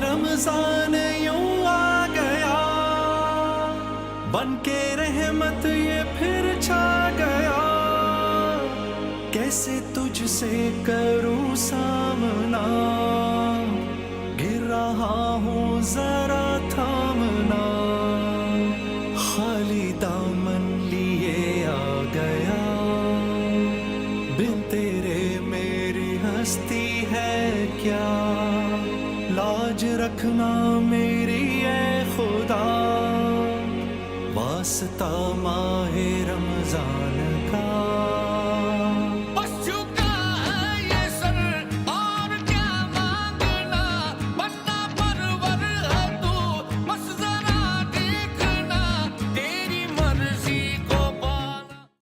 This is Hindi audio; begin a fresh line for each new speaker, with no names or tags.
रमजान यूं आ गया, बनके रहमत ये फिर छा गया। कैसे तुझसे करूं सामना, गिर रहा हूँ जरा थामना। खाली दामन लिए आ गया, बिन तेरे मेरी हस्ती है क्या। लाज रखना मेरी ए खुदा, वास्ता माहे रमजान